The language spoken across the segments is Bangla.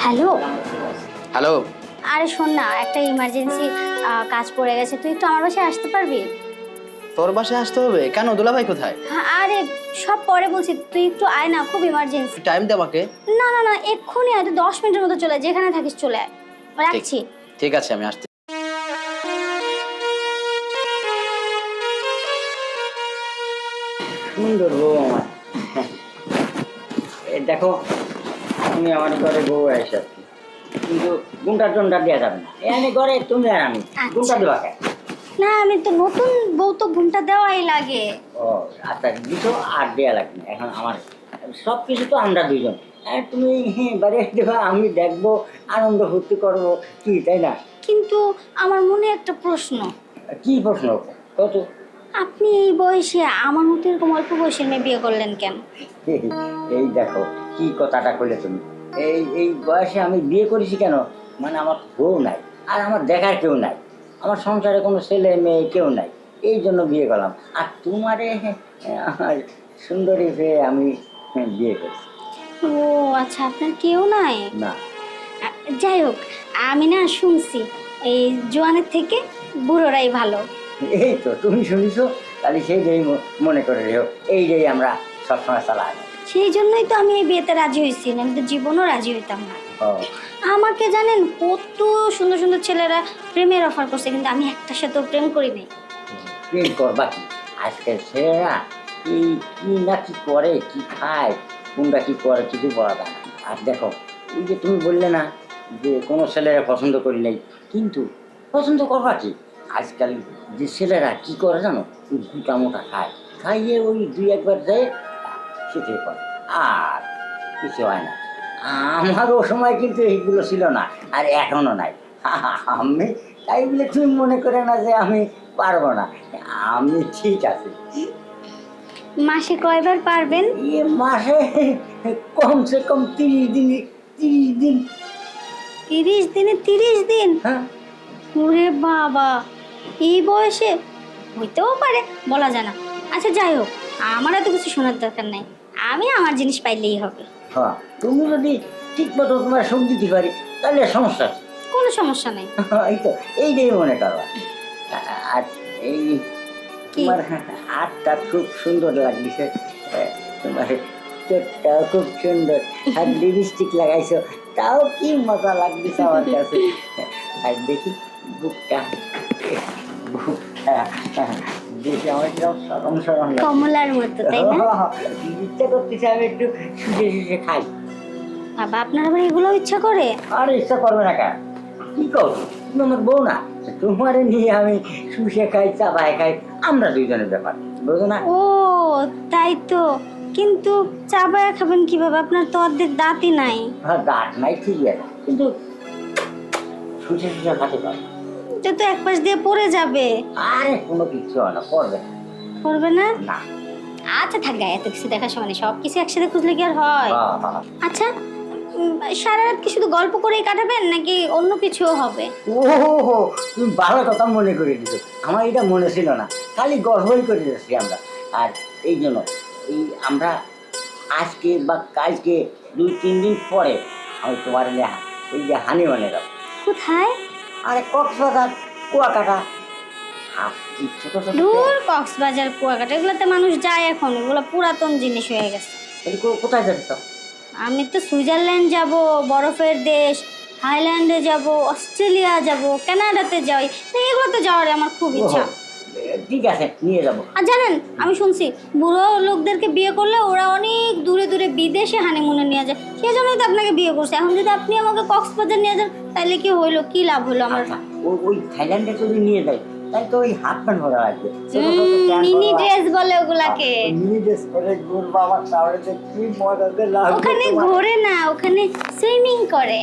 হ্যালো। হ্যালো। আরে শোন না, একটা ইমার্জেন্সি কাজ পড়ে গেছে, তুই একটু আমার বাসায় আসতে পারবি? তোর বাসায় আসতে হবে কেন? দুলাভাই কোথায়? হ্যাঁ, আরে সব পরে বলছি, তুই একটু আয় না, খুব ইমার্জেন্সি। টাইম দে আমাকে। না না না, এক্ষুনি আয়, তুই 10 মিনিটের মতো চলে আয়, যেখানে থাকিস চলে আয়। রাখছি। ঠিক আছে, আমি আসতে। সুন্দর বউ আমার। দেখো, তুমি আমার ঘরে বউ এসে, কিন্তু গুন্ডা টুন্ডা দেওয়া যাবে না। এনে ঘরে তুমি আর আমি গুন্ডা দেওয়া কেন? না, আমি তো নতুন বউ, তো ঘুমটা দেওয়াই লাগে। ও আচ্ছা, দিছো আর দেওয়া লাগবে না। এখন আমার সব কিছু তো আমরা দুইজন। তুমি বাড়ি দেবা, আমি দেখবো, আনন্দ ফুর্তি করবো, কি তাই না? কিন্তু আমার মনে একটা প্রশ্ন। কি প্রশ্ন কত? আপনি এই বয়সে আমার মতো এরকম অল্প বয়সের মেয়ে বিয়ে করলেন কেন? এই দেখো কি কথাটা কইলে তুমি। এই এই বয়সে আমি বিয়ে করেছি কেন? মানে আমার বউ নাই, আর আমার দেখার কেউ নাই, আমার সংসারে কোনো ছেলে মেয়ে কেউ নাই, এই জন্য বিয়ে করলাম। আর তোমারে আমার সুন্দরী পেয়ে আমি বিয়ে করছি। ও আচ্ছা, আপনার কেউ নাই? না। যাই হোক, আমি না শুনছি এই জোয়ানের থেকে বুড়োরাই ভালো। এই তো তুমি শুনিছো, তাহলে সেইটাই মনে করে রেখো, এইটাই আমরা সবসময় চালাই। সেই জন্যই তো আমি এই বিয়েতে রাজি হয়েছি, আমি তো জীবনও রাজি হইতাম না। ও আমাকে জানেন কত সুন্দর সুন্দর ছেলেরা প্রেমের অফার করছে, কিন্তু আমি একটার সাথেও প্রেম করি নাই। প্রেম করবা কি? আজকের ছেলেরা কি কি না কি করে, কি খায়, কোনটা কি করে, কিছু বলা যায় না। আর দেখো, এই যে তুমি বললে না যে কোনো ছেলেরা পছন্দ করি নাই, কিন্তু পছন্দ করবা কি? আজকাল যে ছেলেরা কি করে জানো, ওই দুটা মোটা খায়, খাইয়ে ওই দুই একবার যায় সেটাই করে, আর কিছু হয় না। আমারও সময় কিন্তু এইগুলো ছিল না, আর এখনো নাই। আমি তাই বলে তুমি মনে করে না যে আমি পারবো না, আমি ঠিক আছে। মাসে কয়বার পারবেন? মাসে কমসে কম 30 দিন। 30 দিন। 30 দিনে 30 দিন? হ্যাঁ। ওরে বাবা, এই বয়সে হইতেও পারে, বলা যায় না। আচ্ছা যাই হোক, আমার এত কিছু শোনার দরকার নাই, আমি আমার জিনিস পাইলেই হবে। হ্যাঁ, তুমি যদি ঠিক মতো তোমার সব দিতে পারি তাহলে সমস্যা কি? কোনো সমস্যা নেই। এই তো এইটাই মনে করো। আর এই কি? তোমার হাতটা খুব সুন্দর লাগছে, তোমার চোখটাও খুব সুন্দর, আর লিপস্টিক লাগাইছো, তাও কি মজা লাগছে আমার কাছে। আর দেখি বুকটা, বুকটা দেখি আমার কিরকম সরম সরম লাগে। কমলার মতো, তাই না? ইচ্ছা করতেছে আমি একটু শুষে শুষে খাই। বাবা, আপনার আবার এগুলো ইচ্ছা করে? আর ইচ্ছা করবে না কেন? কি করো, তুমি আমার বউ না? তোমারে নিয়ে আমি শুষে খাই, চাপায় খাই, আমরা দুইজনের ব্যাপার, বুঝো না? ও তাই তো, কিন্তু চাবায়া খাবেন কিভাবে? আপনার তো অর্ধেক দাঁতই নাই। হ্যাঁ, দাঁত নাই ঠিকই আছে, কিন্তু শুষে শুষে খাতে পারো। এটা তো এক পাশ দিয়ে পড়ে যাবে। আরে কোনো কিছু হয় না, করবে না। করবে না? না। আচ্ছা থাক, গায়ে এত কিছু দেখার সময় নেই, সব কিছু একসাথে খুঁজলে কি আর হয়? আচ্ছা, সারা রাত কি শুধু গল্প করেই কাটাবেন, নাকি অন্য কিছুও হবে? ও তুমি ভালো কথা মনে করে দিছো, আমার এটা মনে ছিল না, খালি গল্পই করে যাচ্ছি আমরা। আর এই জন্য এই আমরা আজকে বা কালকে 2-3 দিন পরে আমি তোমার ওই যে হানিমুনে যাব। কোথায়? আরে কক্সবাজার, কুয়াকাটা। দূর, কক্সবাজার কুয়াকাটা এগুলোতে মানুষ যায় এখন, এগুলো পুরাতন জিনিস হয়ে গেছে। কোথায় যাবে তো? আমি তো সুইজারল্যান্ড যাব, বরফের দেশ, থাইল্যান্ডে যাব, অস্ট্রেলিয়া যাব, কানাডাতে যাই, এগুলোতে যাওয়ার আমার খুব ইচ্ছা। ঠিক আছে, নিয়ে যাব। আর জানেন, আমি শুনছি বুড়ো লোকদেরকে বিয়ে করলে ওরা অনেক দূরে দূরে বিদেশে হানিমুনে নিয়ে যায়, সেই জন্যই তো আপনাকে বিয়ে করছে। এখন যদি আপনি আমাকে কক্সবাজার নিয়ে যান, তাহলে কি হইলো, কি লাভ হলো আমার? ওই থাইল্যান্ডে যদি নিয়ে যাই, তাই তো ওই হাত প্যান্ট ভরা লাগবে, মিনি ড্রেস বলে ওগুলাকে। মিনি ড্রেস পরে ঘুরবো, আমার তাহলে কি মজাতে লাগবে। ওখানে ঘোরে না, ওখানে সুইমিং করে।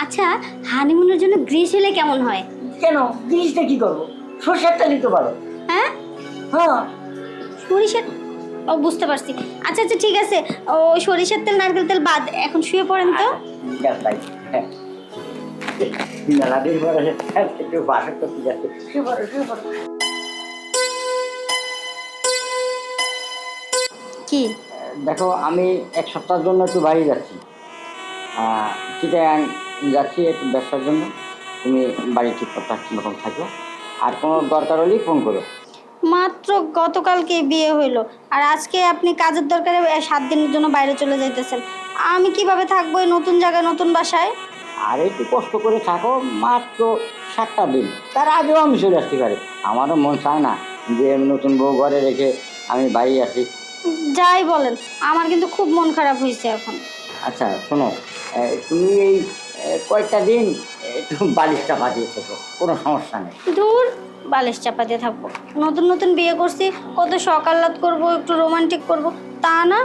আচ্ছা, হানিমুনের জন্য গ্রিস হলে কেমন হয়? কেন গ্রিসটা কি করবো? সরষের তেল নিতে পারো। হ্যাঁ হ্যাঁ, সরিষার, ও বুঝতে পারছি। আচ্ছা আচ্ছা ঠিক আছে, ও সরিষার তেল নারকেল তেল বাদ, এখন শুয়ে পড়েন তো। মেলাদিন পরে একটু বাসা করতে যাচ্ছে, শুয়ে পড়ো শুয়ে পড়ো। কি? দেখো, আমি এক সপ্তাহের জন্য একটু বাইরে যাচ্ছি। চিটাগাং যাচ্ছি একটু ব্যবসার জন্য। তুমি বাড়ি ঠিকঠাক রকম থাকো, আর কোনো দরকার হলেই ফোন করো। মাত্র গতকালকে বিয়ে হইলো, আর আজকে আপনি কাজের দরকারে 7 দিনের জন্য বাইরে চলে যাইতেছেন। আমি কিভাবে থাকবো এই নতুন জায়গায়, নতুন বাসায়? আর একটু কষ্ট করে থাকো, মাত্র 7টা দিন, তার আগেও আমি চলে আসতে পারি। আমারও মন চায় না যে নতুন বউ ঘরে রেখে আমি বাড়ি আসি। যাই বলেন, আমার কিন্তু খুব মন খারাপ হয়েছে এখন। আচ্ছা শোনো, তুমি এই কয়েকটা দিন একটু বালিশটা বাজিয়ে থেকো, কোনো সমস্যা নেই। দূর, বালিশ চাপা দিয়ে থাকবো? নতুন নতুন বিয়ে করছি, কত শখ আহ্লাদ করবো, একটু রোমান্টিক করব, তা না।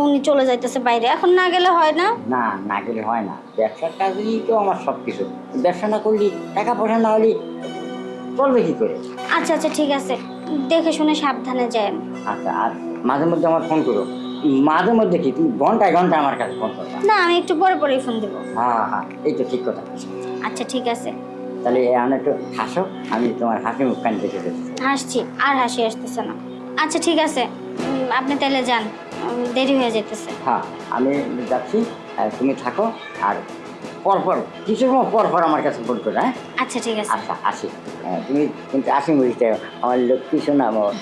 উনি চলে যাইতেছে বাইরে, এখন না গেলে হয় না? না, না গেলে হয় না। ব্যবসার কাজই তো আমার সব কিছু। ব্যবসা না করলে, টাকা পয়সা না হলে চলবে কী করে? আচ্ছা আচ্ছা, ঠিক আছে, দেখে শুনে সাবধানে যান। আচ্ছা, আর মাঝে মধ্যে আমার ফোন করো। মাঝে মধ্যে কি তুমি ঘন্টায় ঘন্টায় আমার কাছে ফোন করবা? না, আমি একটু পরে পরেই ফোন দেবো। হ্যাঁ হ্যাঁ, এই তো ঠিক কথা। আচ্ছা ঠিক আছে। তাহলে এখন একটু হাসো, আমি তোমার হাসি মুখখান দেখে দেবো। হাসছি, আর হাসি আসতেছে না। আচ্ছা ঠিক আছে, আপনি তাহলে যান, দেরি হয়ে যেতেছে। হ্যাঁ, আমি যাচ্ছি, তুমি থাকো। আর পরপর কিছু সময় পরপর আমার কাছে ফোন করো। হ্যাঁ আচ্ছা ঠিক আছে। আচ্ছা, আসি। তুমি কিন্তু আসি মুড়িতে আমার লক্ষ্মী শোনা আমার।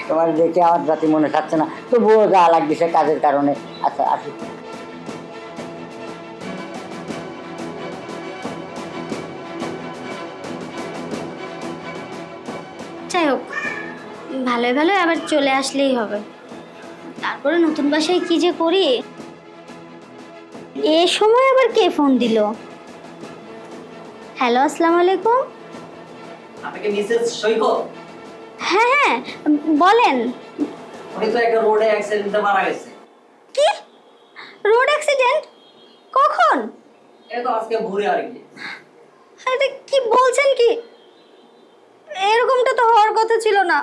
তোমার দেখে আমার জাতি মনে থাকছে না, তবুও যা লাগছে কাজের কারণে। আচ্ছা, আসি। যাই হোক, ভালোই ভালোই আবার চলে আসলেই হবে। তারপরে নতুন বাসায় কি যে করি। এ সময় আবার কে ফোন দিল? হ্যালো, আসসালামু আলাইকুম। আপনাকে মিসেস সৈকত? হ্যাঁ হ্যাঁ, বলেন। উনি তো একটা রোডে অ্যাক্সিডেন্টে মারা গেছে। কি? Road accident? কখন? এই তো আজকে ভোরে আর কি। আরে কি বলছেন কি? এরকমটা তো হওয়ার কথা ছিল না।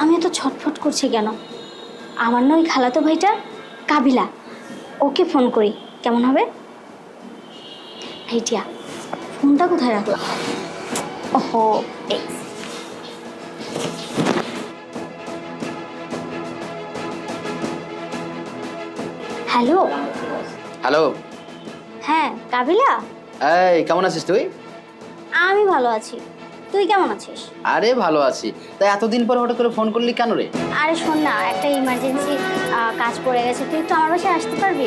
আমি এত ছটফট করছি কেন? আমার নয় খালাতো ভাইটা কাবিলা, ওকে ফোন করি কেমন হবে? ভাইটিয়া, ফোনটা কোথায় রাখলাম? ওহো, হ্যালো। হ্যালো। হ্যাঁ কাবিলা, এই কেমন আছিস তুই? আমি ভালো আছি, তুই কেমন আছিস? আরে ভালো আছি। তাই এতদিন পর হঠাৎ করে ফোন করলি কেন রে? আরে শোন না, একটা ইমার্জেন্সি কাজ পড়ে গেছে, তুই একটু আমার বাসায় আসতে পারবি?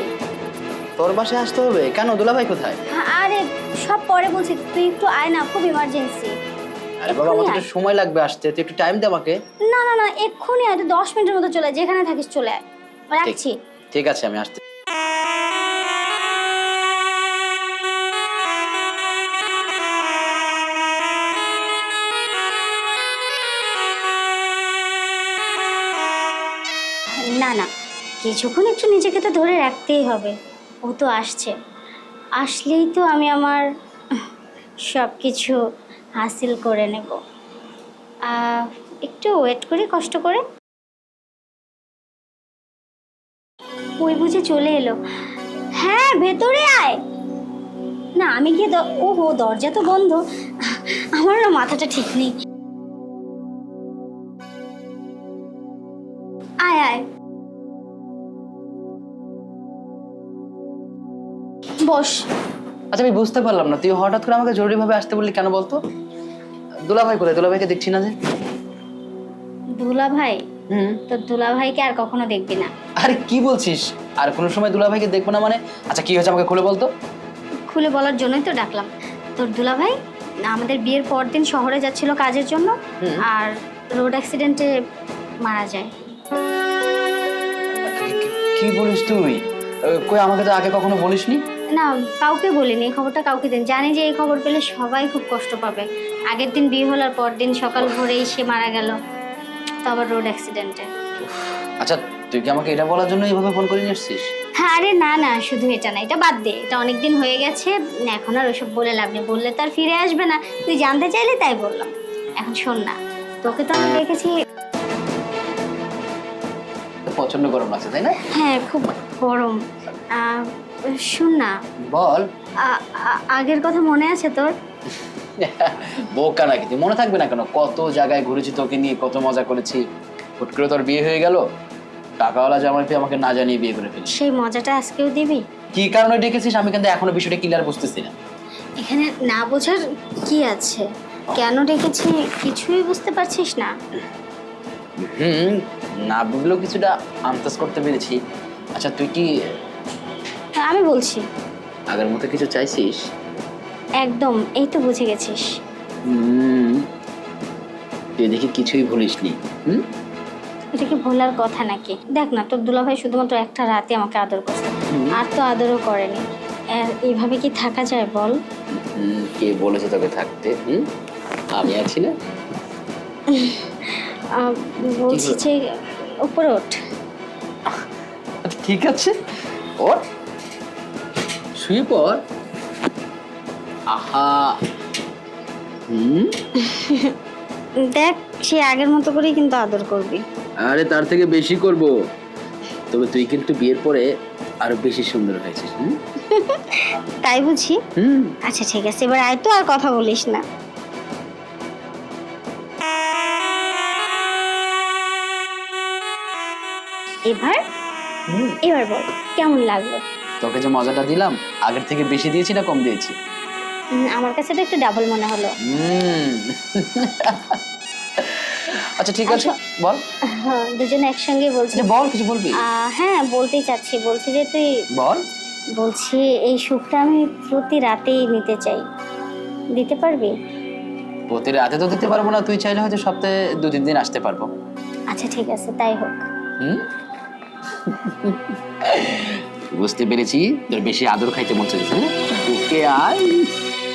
তোর বাসায় আসতে হবে কেন? দুলাভাই কোথায়? আরে সব পরে বলছি, তুই একটু আয় না, খুব ইমার্জেন্সি। আরে বাবা, আমার তো একটু সময় লাগবে আসতে, তুই একটু টাইম দে আমাকে। না না না, এক্ষুনি আয়, তুই 10 মিনিটের মতো চলে আয়, যেখানে থাকিস চলে আয়। রাখছি। ঠিক আছে, আমি আসতে। না না, কিছুক্ষণ একটু নিজেকে তো ধরে রাখতেই হবে। ও তো আসছে, আসলেই তো আমি আমার সব কিছু হাসিল করে নেব। একটু ওয়েট করি, কষ্ট করে। ওই বুঝে চলে এলো। হ্যাঁ, ভেতরে আয়। না, আমি গিয়ে ওহো, দরজা তো বন্ধ। আমার না মাথাটা ঠিক নেই। আয় আয়, বস। আচ্ছা, আমি বুঝতে পারলাম না, তুই হঠাৎ করে আমাকে জরুরিভাবে আসতে বললি কেন বলতো? দুলাভাই কোথায়? দুলাভাইকে দেখছি না যে। দুলা ভাই? তো দুলা ভাইকে আর কখনো দেখবি না। আরে কি বলছিস? আর কোনো সময় দুলাভাইকে দেখবো না মানে? আচ্ছা, কি হয়েছে আমাকে খুলে বলতো। খুলে বলার জন্যই তো ডাকলাম। তোর দুলা ভাই আমাদের বিয়ের পর দিন শহরে যাচ্ছিল কাজের জন্য, আর রোড অ্যাক্সিডেন্টে মারা যায়। কি বলিস তুই? কই, আমাকে তো আগে কখনো বলিসনি। না, কাউকে বলিনি, এই খবরটা কাউকে দিন। জানি যে এই খবর পেলে সবাই খুব কষ্ট পাবে। আগের দিন বিয়ে হলো, আর পর দিন সকাল ভোরেই সে মারা গেল, তো আবার রোড অ্যাক্সিডেন্টে। আচ্ছা, তুই কি আমাকে এটা বলার জন্য এইভাবে ফোন করে নিয়ে আসছিস? হ্যাঁ আরে না না, শুধু এটা না, এটা বাদ দে, এটা অনেক দিন হয়ে গেছে, এখন আর ওসব বলে লাভ নেই, বললে তো আর ফিরে আসবে না। তুই জানতে চাইলে তাই বললাম। এখন শোন না, তোকে তো আমি দেখেছি। প্রচন্ড গরম লাগছে তাই না? হ্যাঁ খুব গরম। শোন না, বল। আগের কথা মনে আছে তোর? বোকা নাকি তুই, মনে থাকবে না কেন? কত জায়গায় ঘুরেছি তোকে নিয়ে, কত মজা করেছি। হুট করে তোর বিয়ে হয়ে গেল, টাকাওয়ালা জামাই পেয়ে আমাকে না জানিয়ে বিয়ে করে ফেলি। সেই মজাটা আজকেও দিবি? কি কারণে ডেকেছিস আমি কিন্তু এখনো বিষয়টা ক্লিয়ার বুঝতেছি না। এখানে না বোঝার কি আছে? কেন ডেকেছি কিছুই বুঝতে পারছিস না? না বুঝলেও কিছুটা আন্দাজ করতে পেরেছি। আচ্ছা তুই কি আমি বলছি। আগের মতো কিছু চাইছিস? একদম, এই তো বুঝে গেছিস। তুই দেখি কিছুই ভুলিসনি। এটা কি ভোলার কথা নাকি? দেখ না, তোর দুলাভাই শুধুমাত্র একটা রাতে আমাকে আদর করছে, আর তো আদরও করেনি। এইভাবে কি থাকা যায় বল? কে বলেছে তোকে থাকতে? আমি আছি না? বলছি যে উপরে ওঠ। আচ্ছা ঠিক আছে, ওঠ, শুয়ে পড়। আহা। দেখ, সে আগের মতো করেই কিন্তু আদর করবি। আরে তার থেকে বেশি করব। তবে তুই কিন্তু বিয়ের পরে আরো বেশি সুন্দর হয়েছিস। তাই বুঝি? আচ্ছা ঠিক আছে, এবার আয় তো, আর কথা বলিস না। এবার বল কেমন লাগলো? তোকে যে মজাটা দিলাম, আগের থেকে বেশি দিয়েছি না কম দিয়েছি? আমার কাছে তো একটু ডাবল মনে হলো। আচ্ছা ঠিক আছে, বল। হ্যাঁ, দুজনে একসঙ্গে বলছি। বল, কিছু বলবি? হ্যাঁ বলতেই চাচ্ছি, বলছি যে তুই বল। বলছি এই সুখটা আমি প্রতি রাতেই নিতে চাই, দিতে পারবি? প্রতি রাতে তো দিতে পারবো না, তুই চাইলে হয়তো সপ্তাহে 2-3 দিন আসতে পারবো। আচ্ছা ঠিক আছে, তাই হোক। বুঝতে পেরেছি তোর বেশি আদর খাইতে মন চাইছে। ওকে আয়।